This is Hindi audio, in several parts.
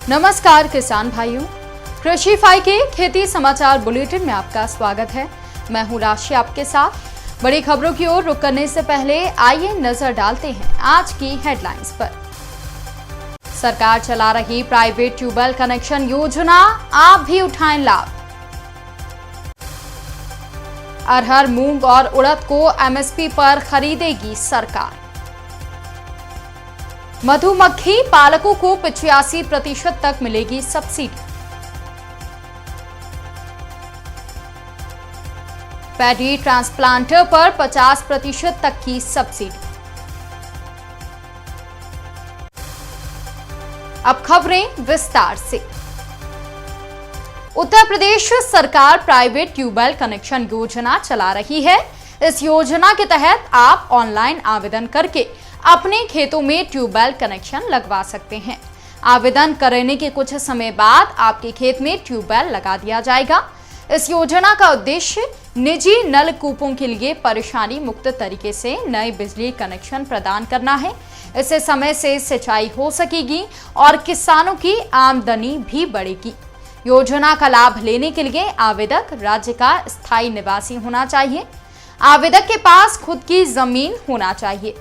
नमस्कार किसान भाइयों, कृषि फाई के खेती समाचार बुलेटिन में आपका स्वागत है। मैं हूं राशि आपके साथ। बड़ी खबरों की ओर रुख करने से पहले आइए नजर डालते हैं आज की हेडलाइंस पर। सरकार चला रही प्राइवेट ट्यूबवेल कनेक्शन योजना, आप भी उठाएं लाभ। अरहर, मूंग और उड़द को एमएसपी पर खरीदेगी सरकार। मधुमक्खी पालकों को 85% तक मिलेगी सब्सिडी। पैडी ट्रांसप्लांटर पर 50% तक की सब्सिडी। अब खबरें विस्तार से। उत्तर प्रदेश सरकार प्राइवेट ट्यूबवेल कनेक्शन योजना चला रही है। इस योजना के तहत आप ऑनलाइन आवेदन करके अपने खेतों में ट्यूबवेल कनेक्शन लगवा सकते हैं। आवेदन करने के कुछ समय बाद आपके खेत में ट्यूबवेल लगा दिया जाएगा। इस योजना का उद्देश्य निजी नलकूपों के लिए परेशानी मुक्त तरीके से नए बिजली कनेक्शन प्रदान करना है। इससे समय से सिंचाई हो सकेगी और किसानों की आमदनी भी बढ़ेगी। योजना का लाभ लेने के लिए आवेदक राज्य का स्थायी निवासी होना चाहिए। आवेदक के पास खुद की जमीन होना चाहिए।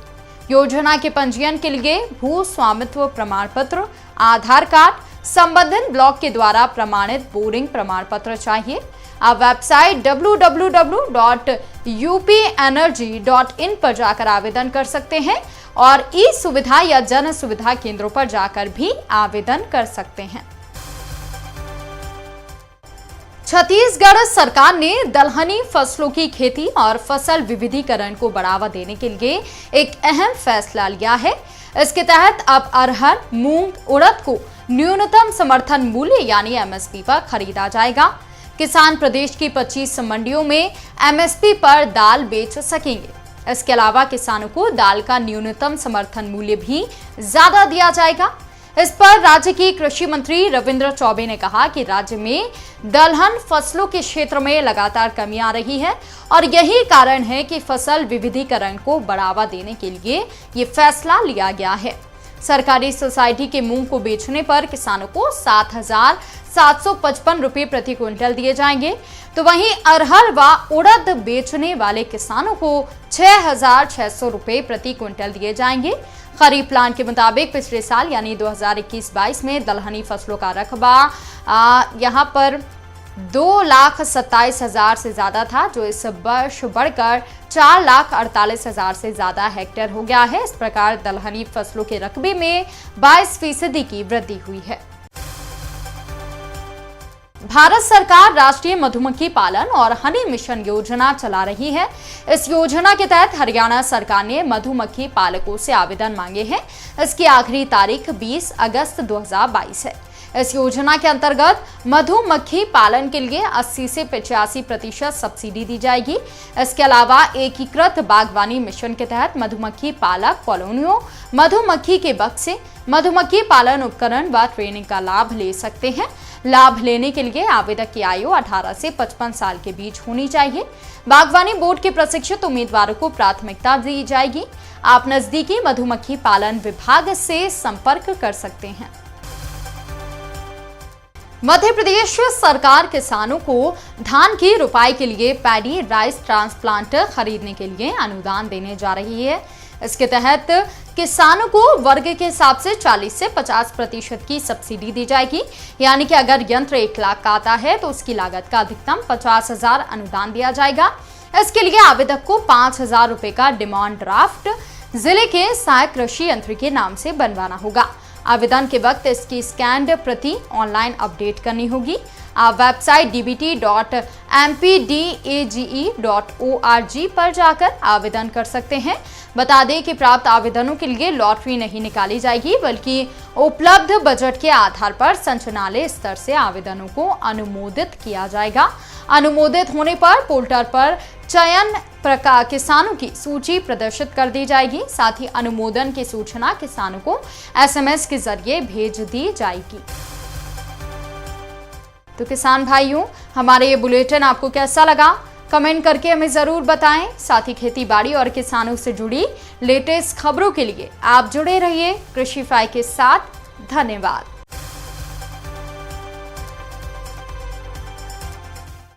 योजना के पंजीयन के लिए भू स्वामित्व प्रमाण पत्र, आधार कार्ड, संबंधित ब्लॉक के द्वारा प्रमाणित बोरिंग प्रमाण पत्र चाहिए। आप वेबसाइट www.upenergy.in पर जाकर आवेदन कर सकते हैं और ई सुविधा या जन सुविधा केंद्रों पर जाकर भी आवेदन कर सकते हैं। छत्तीसगढ़ सरकार ने दलहनी फसलों की खेती और फसल विविधीकरण को बढ़ावा देने के लिए एक अहम फैसला लिया है। इसके तहत अब अरहर, मूंग, उड़द को न्यूनतम समर्थन मूल्य यानी एमएसपी पर खरीदा जाएगा। किसान प्रदेश की 25 मंडियों में एमएसपी पर दाल बेच सकेंगे। इसके अलावा किसानों को दाल का न्यूनतम समर्थन मूल्य भी ज्यादा दिया जाएगा। इस पर राज्य की कृषि मंत्री रविंद्र चौबे ने कहा कि राज्य में दलहन फसलों के क्षेत्र में लगातार कमी आ रही है और यही कारण है कि फसल विविधीकरण को बढ़ावा देने के लिए ये फैसला लिया गया है। सरकारी सोसाइटी के मूंग को बेचने पर किसानों को 7,755 रुपये प्रति क्विंटल दिए जाएंगे, तो वहीं अरहर व उड़द बेचने वाले किसानों को 6,600 रुपये प्रति क्विंटल दिए जाएंगे। खरीफ प्लान के मुताबिक पिछले साल यानी 2021-22 में दलहनी फसलों का रकबा यहाँ पर 2,27,000 से ज्यादा था, जो इस वर्ष बढ़कर 4,48,000 से ज्यादा हेक्टेयर हो गया है। इस प्रकार दलहनी फसलों के रकबे में 22% की वृद्धि हुई है। भारत सरकार राष्ट्रीय मधुमक्खी पालन और हनी मिशन योजना चला रही है। इस योजना के तहत हरियाणा सरकार ने मधुमक्खी पालकों से आवेदन मांगे हैं। इसकी आखिरी तारीख 20 अगस्त 2022 है। इस योजना के अंतर्गत मधुमक्खी पालन के लिए 80 से 85% सब्सिडी दी जाएगी। इसके अलावा एकीकृत बागवानी मिशन के तहत मधुमक्खी पालक कॉलोनियों, मधुमक्खी के बक्से, मधुमक्खी पालन उपकरण व ट्रेनिंग का लाभ ले सकते हैं। लाभ लेने के लिए आवेदक की आयु 18 से 55 साल के बीच होनी चाहिए। बागवानी बोर्ड के प्रशिक्षित उम्मीदवारों को प्राथमिकता दी जाएगी। आप नजदीकी मधुमक्खी पालन विभाग से संपर्क कर सकते हैं। मध्य प्रदेश सरकार किसानों को धान की रोपाई के लिए पैडी राइस ट्रांसप्लांटर खरीदने के लिए अनुदान देने जा रही है। इसके तहत किसानों को वर्ग के हिसाब से 40 से 50% की सब्सिडी दी जाएगी। यानी कि अगर यंत्र 1 लाख का आता है तो उसकी लागत का अधिकतम 50,000 अनुदान दिया जाएगा। इसके लिए आवेदक को 5,000 रुपए का डिमांड ड्राफ्ट जिले के सहायक कृषि यंत्र के नाम से बनवाना होगा। आवेदन के वक्त इसकी स्कैन्ड प्रति ऑनलाइन अपडेट करनी होगी। आप वेबसाइट dbt.mpdage.org पर जाकर आवेदन कर सकते हैं। बता दें कि प्राप्त आवेदनों के लिए लॉटरी नहीं निकाली जाएगी, बल्कि उपलब्ध बजट के आधार पर संचालनालय स्तर से आवेदनों को अनुमोदित किया जाएगा। अनुमोदित होने पर पोर्टल पर चयन किसानों की सूची प्रदर्शित कर दी जाएगी। साथ ही अनुमोदन की सूचना किसानों को SMS के जरिए भेज दी जाएगी। तो किसान भाइयों, हमारे ये बुलेटिन आपको कैसा लगा? कमेंट करके हमें जरूर बताएं। साथ ही खेती बाड़ी और किसानों से जुड़ी लेटेस्ट खबरों के लिए आप जुड़े रहिए कृषि फाई के साथ। धन्यवाद।